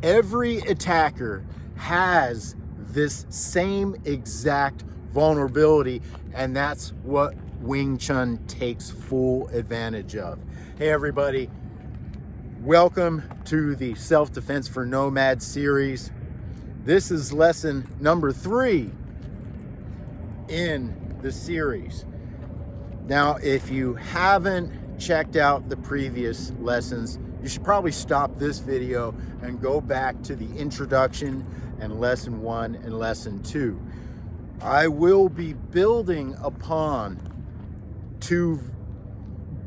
Every attacker has this same exact vulnerability, and that's what Wing Chun takes full advantage of. Hey everybody, welcome to the Self-Defense for Nomads series. This is lesson number 3 in the series. Now, if you haven't checked out the previous lessons, you should probably stop this video and go back to the introduction and lesson 1 and lesson 2. I will be building upon 2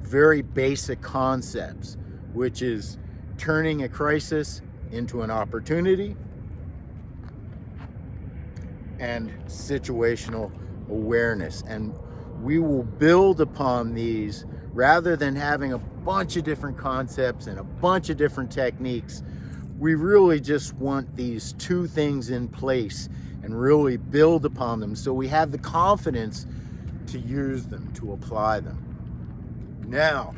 very basic concepts, which is turning a crisis into an opportunity and situational awareness. And we will build upon these rather than having a bunch of different concepts and a bunch of different techniques. We really just want these 2 things in place and really build upon them so we have the confidence to use them, to apply them. Now,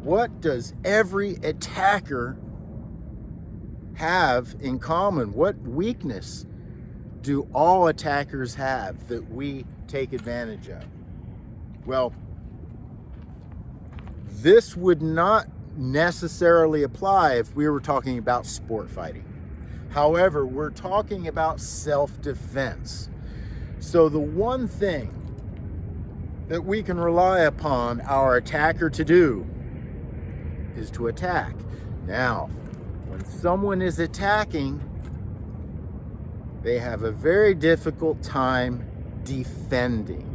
what does every attacker have in common? What weakness do all attackers have that we take advantage of? Well, this would not necessarily apply if we were talking about sport fighting. However, we're talking about self-defense. So the one thing that we can rely upon our attacker to do is to attack. Now, when someone is attacking, they have a very difficult time defending.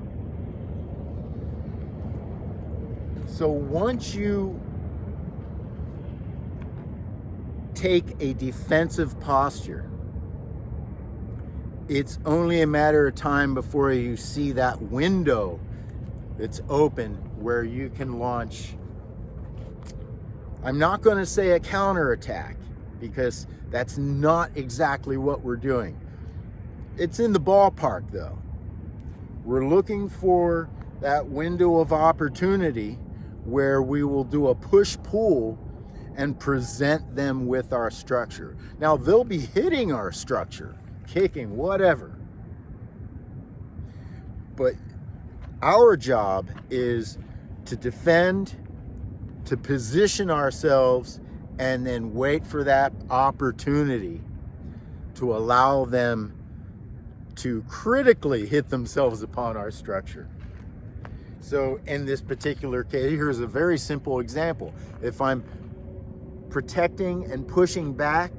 So once you take a defensive posture, it's only a matter of time before you see that window that's open where you can launch, I'm not going to say a counterattack, because that's not exactly what we're doing. It's in the ballpark though. We're looking for that window of opportunity where we will do a push-pull and present them with our structure. Now, they'll be hitting our structure, kicking, whatever. But our job is to defend, to position ourselves, and then wait for that opportunity to allow them to critically hit themselves upon our structure. So in this particular case, here's a very simple example. If I'm protecting and pushing back,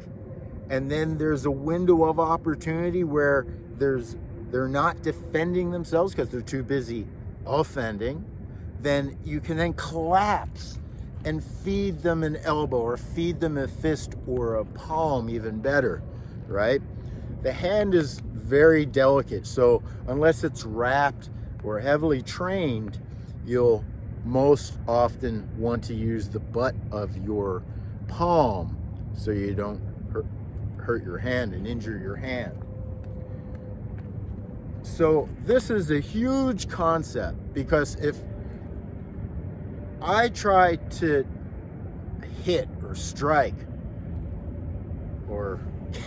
and then there's a window of opportunity where they're not defending themselves because they're too busy offending, then you can then collapse and feed them an elbow, or feed them a fist, or a palm, even better, right? The hand is very delicate, so unless it's wrapped or heavily trained, you'll most often want to use the butt of your palm so you don't hurt your hand and injure your hand. So this is a huge concept, because if I try to hit or strike or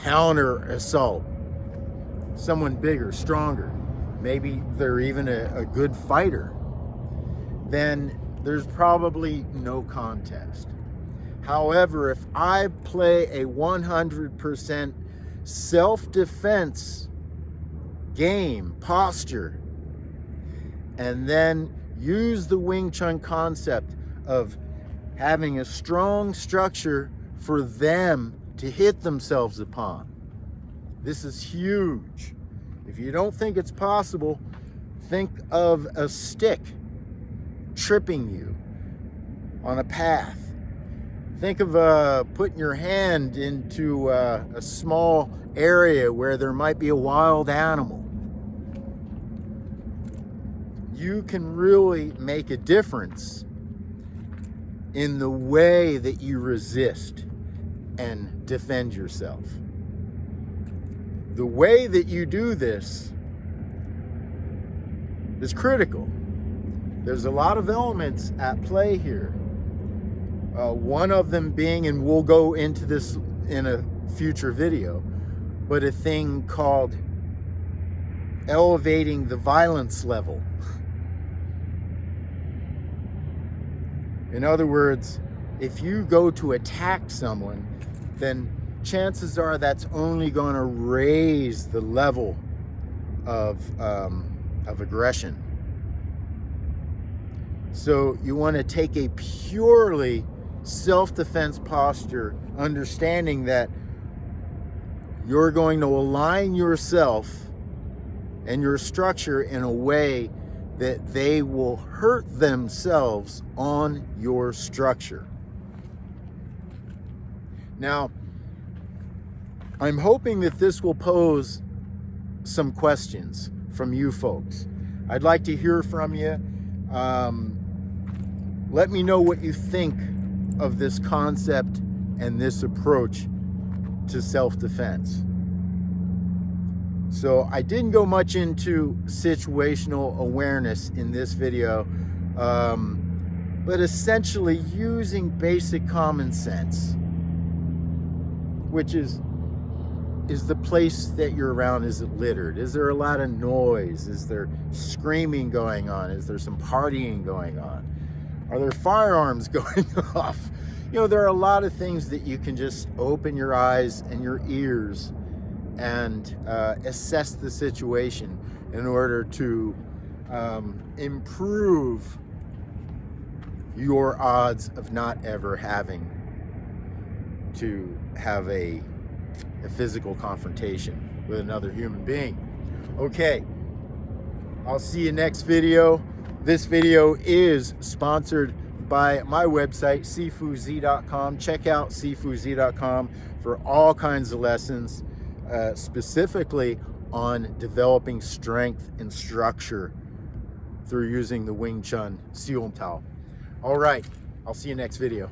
counter assault someone bigger, stronger, maybe they're even a good fighter, then there's probably no contest. However, if I play a 100% self-defense game, posture, and then use the Wing Chun concept of having a strong structure for them to hit themselves upon, this is huge. If you don't think it's possible, think of a stick tripping you on a path. Think of putting your hand into a small area where there might be a wild animal. You can really make a difference in the way that you resist and defend yourself. The way that you do this is critical. There's a lot of elements at play here. One of them being, and we'll go into this in a future video, but a thing called elevating the violence level. In other words, if you go to attack someone, then chances are that's only going to raise the level of aggression. So you want to take a purely self-defense posture, understanding that you're going to align yourself and your structure in a way that they will hurt themselves on your structure. Now, I'm hoping that this will pose some questions from you folks. I'd like to hear from you. Let me know what you think of this concept and this approach to self-defense. So I didn't go much into situational awareness in this video, but essentially using basic common sense, which is the place that you're around, is it littered? Is there a lot of noise? Is there screaming going on? Is there some partying going on? Are there firearms going off? You know, there are a lot of things that you can just open your eyes and your ears and assess the situation in order to improve your odds of not ever having to have a physical confrontation with another human being. Okay, I'll see you next video. This video is sponsored by my website, SifuZ.com. Check out SifuZ.com for all kinds of lessons, specifically on developing strength and structure through using the Wing Chun Seal Tao. All right, I'll see you next video.